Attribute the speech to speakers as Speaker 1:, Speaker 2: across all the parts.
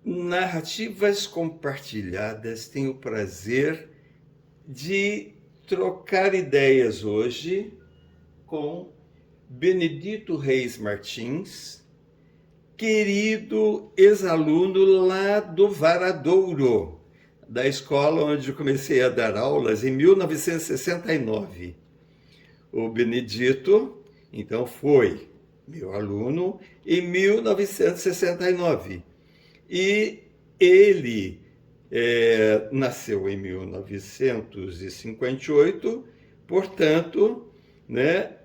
Speaker 1: Narrativas Compartilhadas tem o prazer de trocar ideias hoje com Benedito Reis Martins, querido ex-aluno lá do Varadouro, da escola onde eu comecei a dar aulas em 1969. O Benedito, então, foi meu aluno em 1969. E ele nasceu em 1958, portanto, né,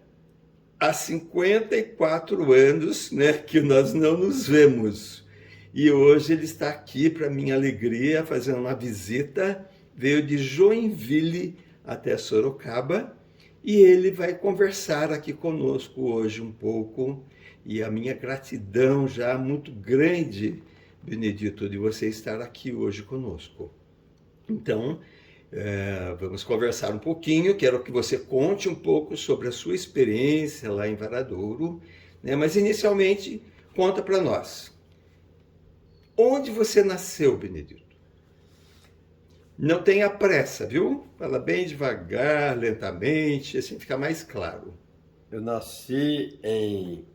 Speaker 1: há 54 anos, né, que nós não nos vemos. E hoje ele está aqui, para minha alegria, fazendo uma visita, veio de Joinville até Sorocaba, e ele vai conversar aqui conosco hoje um pouco, e a minha gratidão já muito grande, Benedito, de você estar aqui hoje conosco. Então, vamos conversar um pouquinho, quero que você conte um pouco sobre a sua experiência lá em Varadouro, né? Mas inicialmente, conta para nós. Onde você nasceu, Benedito? Não tenha pressa, viu? Fala bem devagar, lentamente, assim fica mais claro.
Speaker 2: Eu nasci em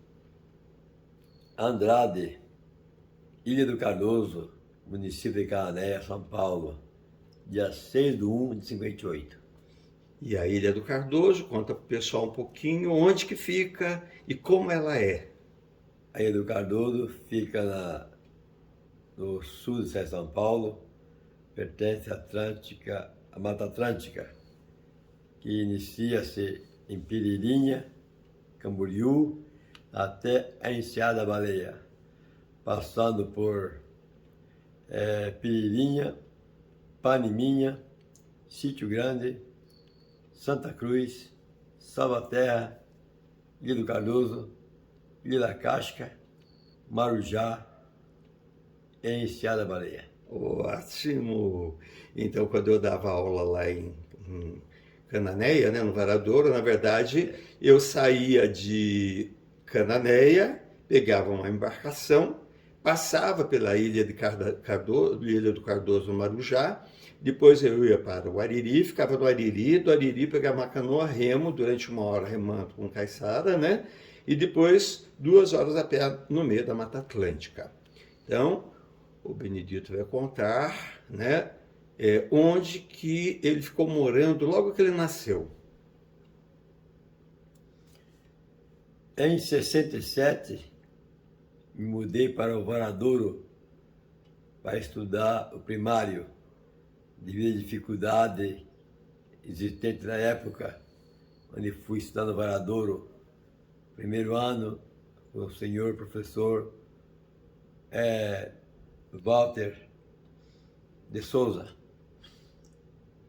Speaker 2: Andrade, Ilha do Cardoso, município de Cananéia, São Paulo, dia 6/1 de 58.
Speaker 1: E a Ilha do Cardoso, conta para o pessoal um pouquinho onde que fica e como ela é.
Speaker 2: A Ilha do Cardoso fica no sul de São Paulo, pertence à Mata Atlântica, que inicia-se em Piririnha, Camboriú, até a Enseada da Baleia, passando por Piririnha, Paniminha, Sítio Grande, Santa Cruz, Salvaterra, Ilha do Cardoso, Ilha da Casca, Marujá e Enseada da Baleia.
Speaker 1: Ótimo! Então, quando eu dava aula lá em Cananéia, né, no Varadouro, na verdade, eu saía de Cananéia, pegava uma embarcação, passava pela Ilha do Cardoso, no Marujá, depois eu ia para o Ariri, ficava no Ariri, do Ariri pegava uma canoa remo, durante 1 hora remando com caiçara, né? E depois 2 horas a pé no meio da Mata Atlântica. Então, o Benedito vai contar, né, onde que ele ficou morando logo que ele nasceu.
Speaker 2: Em 67, me mudei para o Varadouro para estudar o primário, devido à dificuldade existente na época, onde fui estudar no Varadouro. Primeiro ano, com o senhor professor Walter de Souza.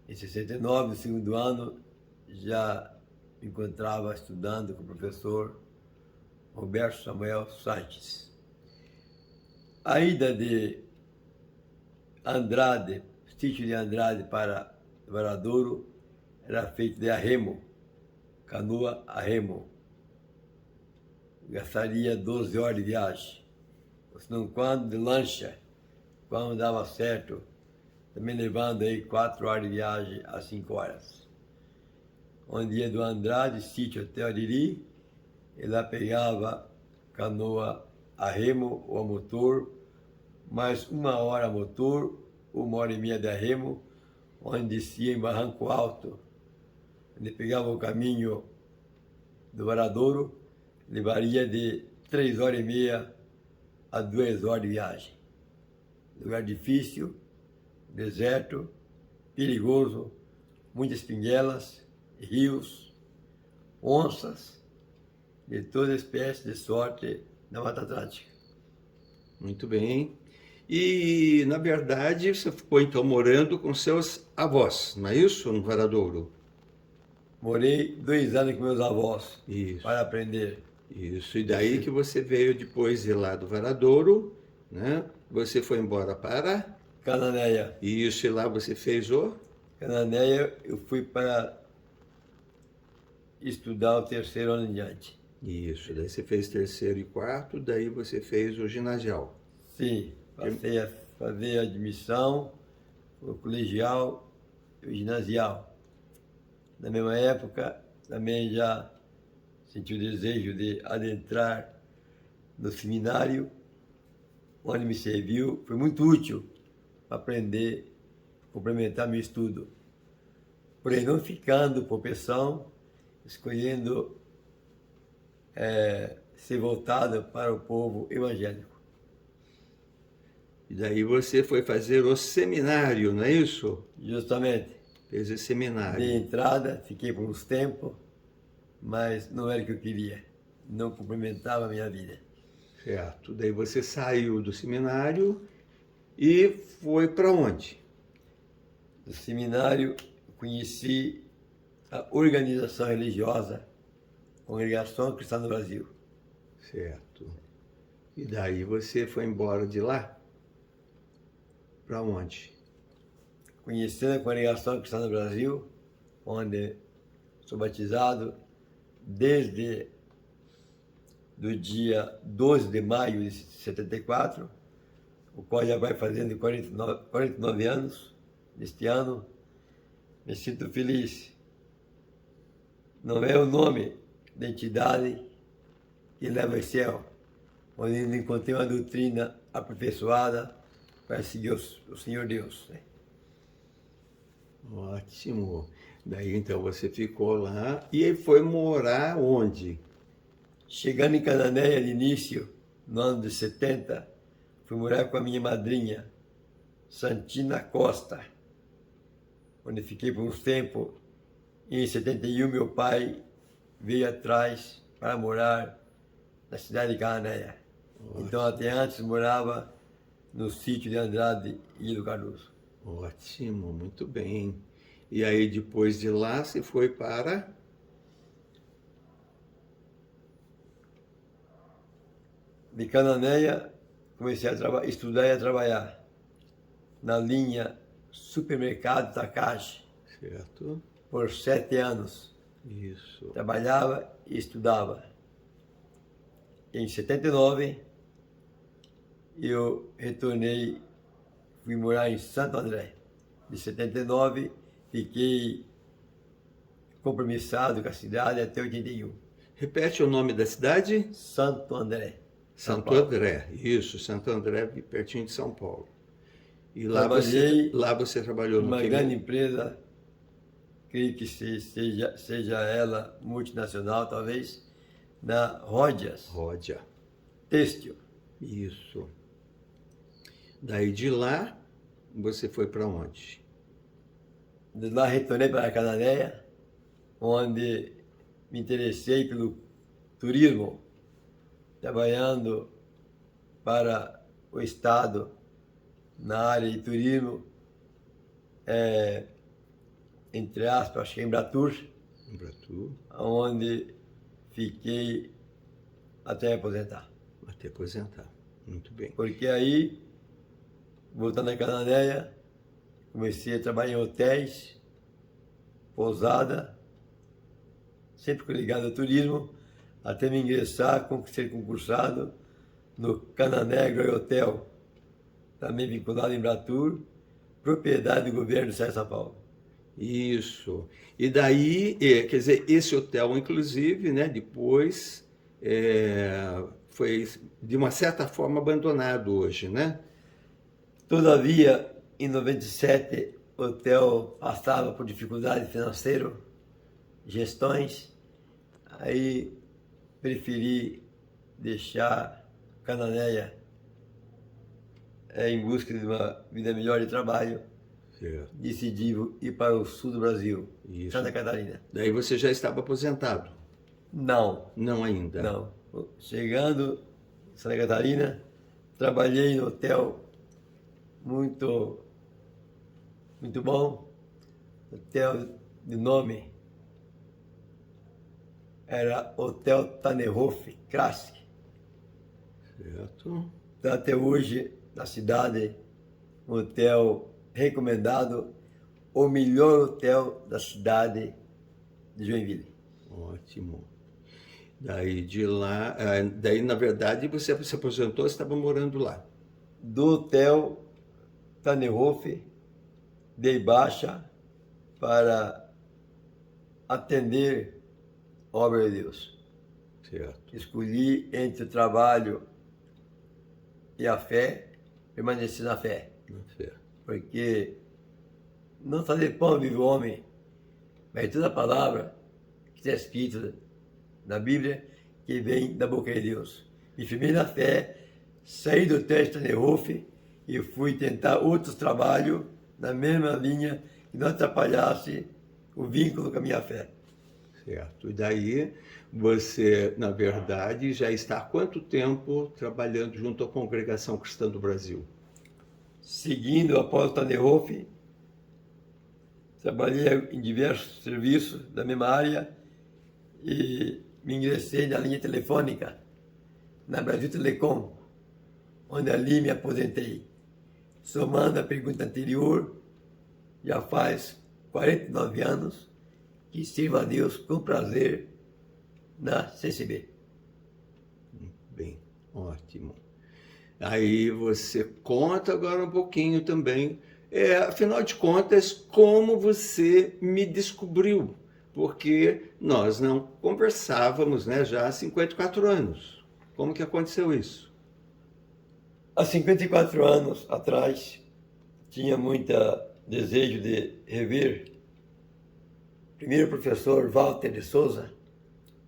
Speaker 2: Em 69, no segundo ano, já me encontrava estudando com o professor Roberto Samuel Sanches. A ida de Andrade, sítio de Andrade para Varadouro, era feita de arremo, canoa a remo. Gastaria 12 horas de viagem. Senão, quando de lancha, quando dava certo, também levando aí 4 horas de viagem a 5 horas. Onde ia do Andrade, sítio até Ariri, e lá pegava canoa a remo ou a motor, mais 1 hora a motor, 1 hora e meia de remo, onde descia em Barranco Alto, onde pegava o caminho do Varadouro, levaria de 3 horas e meia a 2 horas de viagem. Lugar difícil, deserto, perigoso, muitas pinguelas, rios, onças, de toda espécie de sorte na Mata Atlântica.
Speaker 1: Muito bem. E, na verdade, você ficou então morando com seus avós, não é isso, no Varadouro?
Speaker 2: Morei 2 anos com meus avós.
Speaker 1: Isso.
Speaker 2: Para aprender.
Speaker 1: Isso, e daí que você veio depois de lá do Varadouro, né? Você foi embora para
Speaker 2: Cananéia.
Speaker 1: Isso, e lá você fez o
Speaker 2: Cananéia, eu fui para estudar o 3º ano em diante.
Speaker 1: Isso, daí você fez 3º e 4º, daí você fez o ginasial.
Speaker 2: Sim, passei a fazer admissão, o colegial e o ginasial. Na mesma época, também já senti o desejo de adentrar no seminário, onde me serviu, foi muito útil para aprender, complementar meu estudo. Porém, não ficando por opção, escolhendo ser voltado para o povo evangélico.
Speaker 1: E daí você foi fazer o seminário, não é isso?
Speaker 2: Justamente,
Speaker 1: Fez esse seminário.
Speaker 2: de entrada, fiquei por uns tempos, mas não era o que eu queria, não complementava a minha vida.
Speaker 1: Certo. Daí você saiu do seminário e foi para onde?
Speaker 2: No seminário, conheci a organização religiosa Congregação Cristã do Brasil.
Speaker 1: Certo. E daí você foi embora de lá? Para onde?
Speaker 2: Conhecendo a Congregação Cristã do Brasil, onde sou batizado desde do dia 12 de maio de 74, o qual já vai fazendo 49 anos neste ano. Me sinto feliz. Não é o nome da entidade que leva ao céu, onde encontrei uma doutrina aperfeiçoada para seguir o Senhor Deus. Né?
Speaker 1: Ótimo. Daí então você ficou lá e foi morar onde?
Speaker 2: Chegando em Cananéia de início, no ano de 70, fui morar com a minha madrinha, Santina Costa, onde fiquei por uns tempos. E em 71 meu pai veio atrás para morar na cidade de Cananéia. Então até antes morava no sítio de Andrade e do Cardoso.
Speaker 1: Ótimo, muito bem. E aí depois de lá você foi para...
Speaker 2: De Cananéia, comecei a estudar e a trabalhar na linha Supermercado Takashi
Speaker 1: Certo.
Speaker 2: por 7 anos.
Speaker 1: Isso.
Speaker 2: Trabalhava e estudava. Em 79, eu retornei, fui morar em Santo André. De 79, fiquei compromissado com a cidade até 81.
Speaker 1: Repete o nome da cidade?
Speaker 2: Santo André.
Speaker 1: Santo André, isso, Santo André, pertinho de São Paulo. E lá você trabalhou no
Speaker 2: uma
Speaker 1: que?
Speaker 2: grande empresa, creio que seja ela multinacional, talvez, na Ródias.
Speaker 1: Ródia.
Speaker 2: Têxtil.
Speaker 1: Isso. Daí de lá, você foi para onde?
Speaker 2: De lá retornei para a Cananéia, onde me interessei pelo turismo, trabalhando para o Estado na área de turismo, entre aspas, acho que é Embratur, onde fiquei até me aposentar.
Speaker 1: Até aposentar, muito bem.
Speaker 2: Porque aí, voltando à Cananéia, comecei a trabalhar em hotéis, pousada, sempre ligado ao turismo, até me ingressar, ser concursado no Cananegra Hotel, também vinculado em Embratur, propriedade do governo do Estado de São Paulo.
Speaker 1: Isso. E daí, quer dizer, esse hotel, inclusive, né, depois foi, de uma certa forma, abandonado hoje, né?
Speaker 2: Todavia, em 97, o hotel passava por dificuldade financeira, gestões, aí preferi deixar Cananéia em busca de uma vida melhor de trabalho.
Speaker 1: Certo.
Speaker 2: Decidi ir para o sul do Brasil,
Speaker 1: Isso.
Speaker 2: Santa Catarina.
Speaker 1: Daí você já estava aposentado?
Speaker 2: Não.
Speaker 1: Não ainda?
Speaker 2: Não. Chegando em Santa Catarina, trabalhei no hotel muito bom, hotel de nome era Hotel Tannerhof Classic.
Speaker 1: Certo.
Speaker 2: Então, até hoje, na cidade, um hotel recomendado, o melhor hotel da cidade de Joinville.
Speaker 1: Ótimo. Daí de lá, daí na verdade você se aposentou, você estava morando lá?
Speaker 2: Do hotel, Tannerhof, dei baixa para atender a obra de Deus.
Speaker 1: Certo.
Speaker 2: Escolhi entre o trabalho e a fé, permaneci na fé.
Speaker 1: Certo.
Speaker 2: Porque não só de pão vive o homem, mas toda a palavra que está escrita na Bíblia que vem da boca de Deus. Me firmei na fé, saí do teste Tannerhof e fui tentar outros trabalhos na mesma linha que não atrapalhasse o vínculo com a minha fé.
Speaker 1: Certo. E daí você, na verdade, já está há quanto tempo trabalhando junto à Congregação Cristã do Brasil?
Speaker 2: Seguindo o apóstolo Tannerhof, trabalhei em diversos serviços da mesma área e me ingressei na linha telefônica, na Brasil Telecom, onde ali me aposentei. Somando a pergunta anterior, já faz 49 anos que sirvo a Deus com prazer na CCB.
Speaker 1: Bem, ótimo. Aí você conta agora um pouquinho também, afinal de contas, como você me descobriu, porque nós não conversávamos, né, já há 54 anos. Como que aconteceu isso?
Speaker 2: Há 54 anos atrás, tinha muito desejo de rever primeiro o professor Walter de Souza,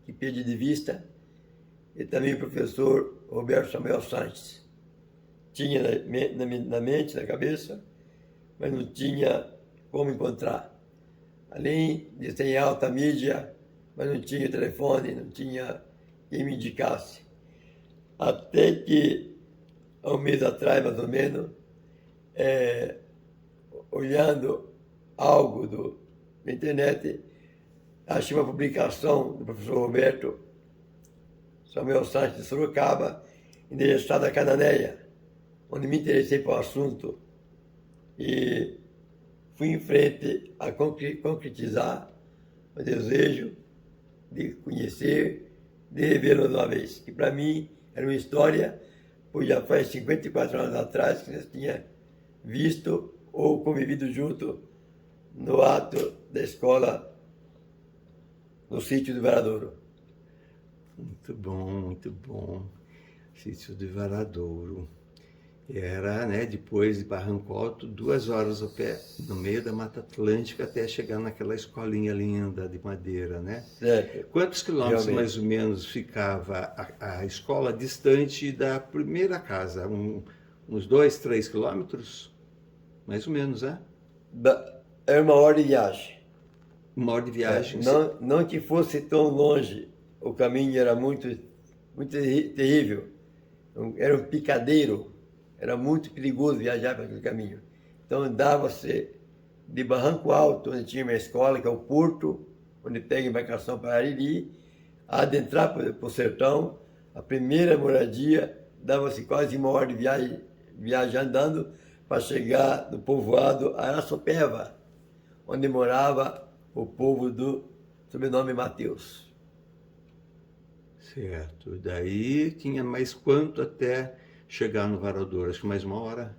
Speaker 2: que perdi de vista, e também o professor Roberto Samuel Sanches. Tinha na mente, na cabeça, mas não tinha como encontrar. Além de ter em alta mídia, mas não tinha telefone, não tinha quem me indicasse. Até que, há um mês atrás, mais ou menos, olhando algo na internet, achei uma publicação do professor Roberto Samuel Sanches de Sorocaba, endereçada a Cananéia, onde me interessei pelo assunto e fui em frente a concretizar o desejo de conhecer, de revê-lo uma vez, que para mim era uma história, pois já faz 54 anos atrás que nós tinha visto ou convivido junto no ato da escola no sítio do Varadouro.
Speaker 1: Muito bom, muito bom. Sítio do Varadouro. Era, né, depois de Barranco Alto, 2 horas a pé, no meio da Mata Atlântica, até chegar naquela escolinha linda de madeira, né?
Speaker 2: Certo.
Speaker 1: Quantos quilômetros
Speaker 2: Realmente.
Speaker 1: mais ou menos ficava a escola distante da primeira casa? Uns 2, 3 quilômetros? Mais ou menos, né?
Speaker 2: Era uma hora de viagem.
Speaker 1: 1 hora de viagem.
Speaker 2: Não que fosse tão longe, o caminho era muito terrível, era um picadeiro, era muito perigoso viajar por aquele caminho. Então andava-se de Barranco Alto, onde tinha uma escola, que é o porto, onde pega embarcação para Ariri, a adentrar para o sertão. A primeira moradia dava-se quase 1 hora de viagem andando para chegar no povoado Araçopeva, onde morava o povo do sobrenome Mateus.
Speaker 1: Certo. Daí tinha mais quanto até chegar no Varadouro? Acho que mais 1 hora.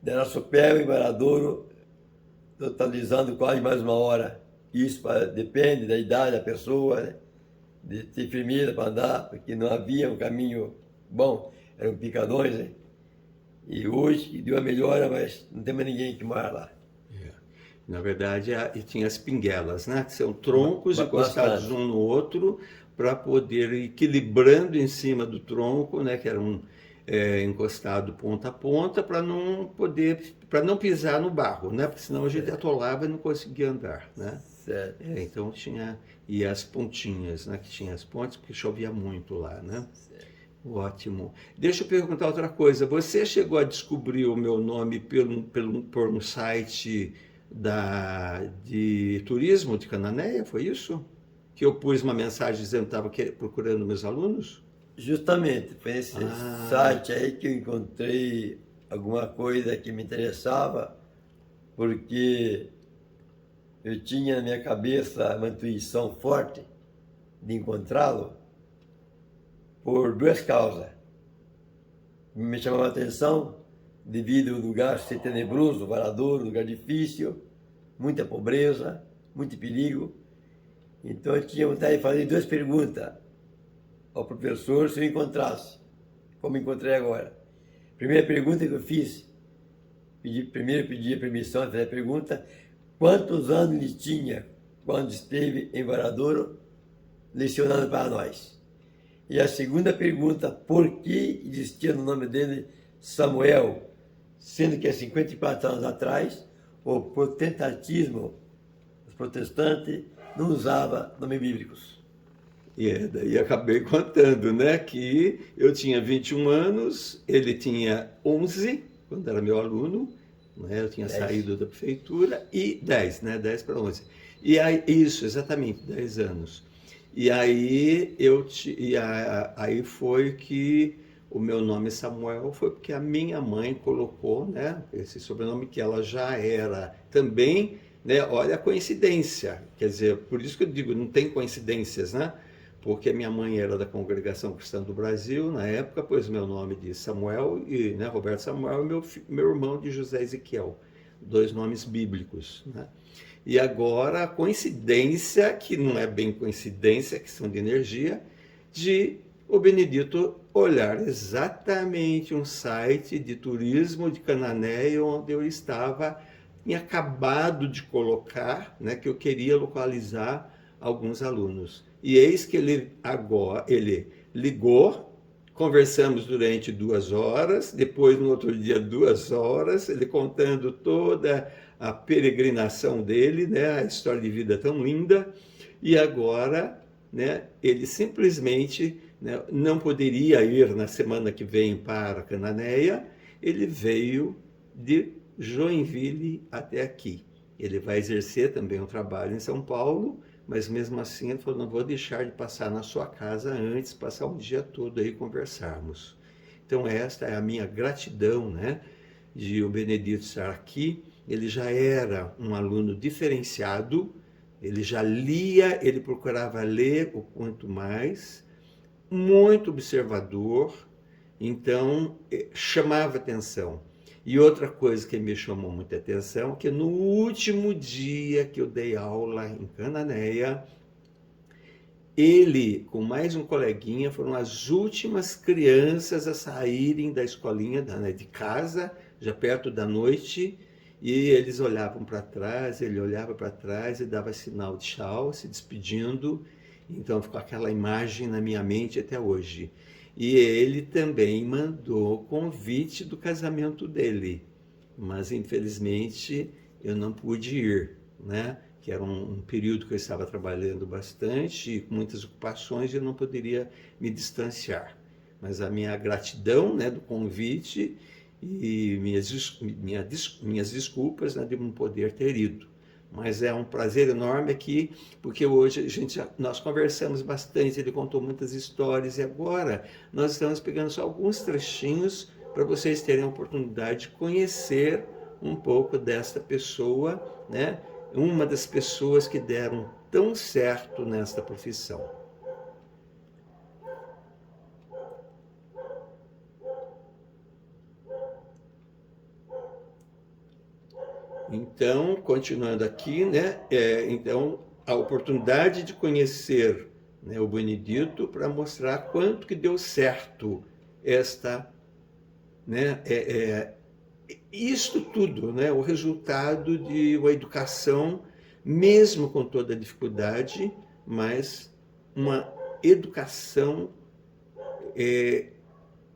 Speaker 2: De Araçopeva e Varadouro, totalizando quase mais 1 hora. Isso depende da idade da pessoa, né? De ter firmeza para andar, porque não havia um caminho bom, eram picadões, né? E hoje deu a melhora, mas não tem mais ninguém que mora lá.
Speaker 1: Na verdade, e tinha as pinguelas, né? Que são troncos encostados um no outro para poder ir equilibrando em cima do tronco, né? Que eram encostado ponta a ponta para não pisar no barro, né? Porque senão a gente atolava e não conseguia andar, né?
Speaker 2: Certo.
Speaker 1: Então tinha e as pontinhas, né? Que tinha as pontes porque chovia muito lá, né?
Speaker 2: Certo.
Speaker 1: Ótimo. Deixa eu perguntar outra coisa. Você chegou a descobrir o meu nome por um site de turismo de Cananéia, foi isso? Que eu pus uma mensagem dizendo que estava procurando meus alunos?
Speaker 2: Justamente, foi nesse site aí que eu encontrei alguma coisa que me interessava, porque eu tinha na minha cabeça uma intuição forte de encontrá-lo por 2 causas. Me chamava a atenção devido ao lugar ser tenebroso, Varadouro, lugar difícil, muita pobreza, muito perigo. Então eu tinha vontade de fazer 2 perguntas ao professor se eu encontrasse, como encontrei agora. Primeira pergunta que eu fiz, primeiro pedi a permissão de fazer a pergunta, quantos anos ele tinha quando esteve em Varadouro lecionando para nós? E a segunda pergunta, por que existia no nome dele Samuel, sendo que há 54 anos atrás, o protestantismo, os protestantes, não usavam nomes bíblicos.
Speaker 1: E daí acabei contando, né, que eu tinha 21 anos, ele tinha 11, quando era meu aluno, né, eu tinha
Speaker 2: 10.
Speaker 1: saído da prefeitura, e 10, né, 10 para 11. E aí, isso, exatamente, 10 anos. E aí, aí foi que o meu nome Samuel foi porque a minha mãe colocou, né, esse sobrenome que ela já era também, né, olha a coincidência, quer dizer, por isso que eu digo, não tem coincidências, né? Porque minha mãe era da Congregação Cristã do Brasil, na época, pois meu nome de Samuel, e né, Roberto Samuel, e meu irmão de José Ezequiel, 2 nomes bíblicos, né? E agora a coincidência, que não é bem coincidência, é questão de energia, de o Benedito olhar exatamente um site de turismo de Cananéia, onde eu estava, tinha acabado de colocar, né, que eu queria localizar alguns alunos. E eis que ele ligou, conversamos durante 2 horas, depois no outro dia 2 horas, ele contando toda a peregrinação dele, né, a história de vida tão linda, e agora, né, ele simplesmente, né, não poderia ir na semana que vem para Cananéia, ele veio de Joinville até aqui. Ele vai exercer também um trabalho em São Paulo, mas mesmo assim ele falou, não vou deixar de passar na sua casa antes, passar um dia todo aí conversarmos. Então esta é a minha gratidão, né, de o Benedito estar aqui. Ele já era um aluno diferenciado, ele já lia, ele procurava ler o quanto mais, muito observador, então chamava atenção. E outra coisa que me chamou muita atenção, que no último dia que eu dei aula em Cananéia, ele, com mais um coleguinha, foram as últimas crianças a saírem da escolinha, né, de casa, já perto da noite, e eles olhavam para trás, ele olhava para trás e dava sinal de tchau, se despedindo. Então ficou aquela imagem na minha mente até hoje. E ele também mandou o convite do casamento dele, mas infelizmente eu não pude ir, né? Que era um período que eu estava trabalhando bastante, com muitas ocupações, e eu não poderia me distanciar. Mas a minha gratidão, né, do convite e minhas desculpas, né, de não poder ter ido. Mas é um prazer enorme aqui, porque hoje nós conversamos bastante, ele contou muitas histórias, e agora nós estamos pegando só alguns trechinhos para vocês terem a oportunidade de conhecer um pouco desta pessoa, né? Uma das pessoas que deram tão certo nesta profissão. Então, continuando aqui, né? Então, a oportunidade de conhecer, né, o Benedito para mostrar quanto que deu certo esta, né, isto tudo, né, o resultado de uma educação, mesmo com toda a dificuldade, mas uma educação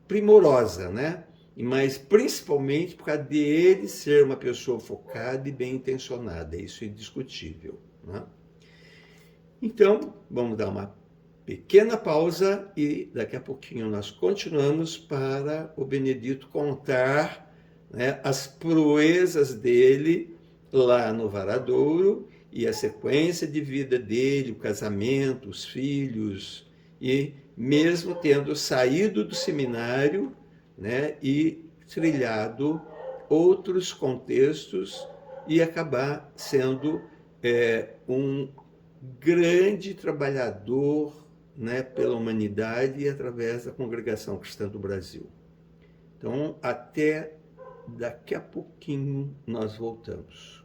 Speaker 1: primorosa, né? Mas principalmente por causa de ele ser uma pessoa focada e bem intencionada, isso é indiscutível, né? Então, vamos dar uma pequena pausa e daqui a pouquinho nós continuamos para o Benedito contar, né, as proezas dele lá no Varadouro e a sequência de vida dele, o casamento, os filhos, e mesmo tendo saído do seminário, né, e trilhado outros contextos e acabar sendo um grande trabalhador, né, pela humanidade e através da Congregação Cristã do Brasil. Então, até daqui a pouquinho nós voltamos.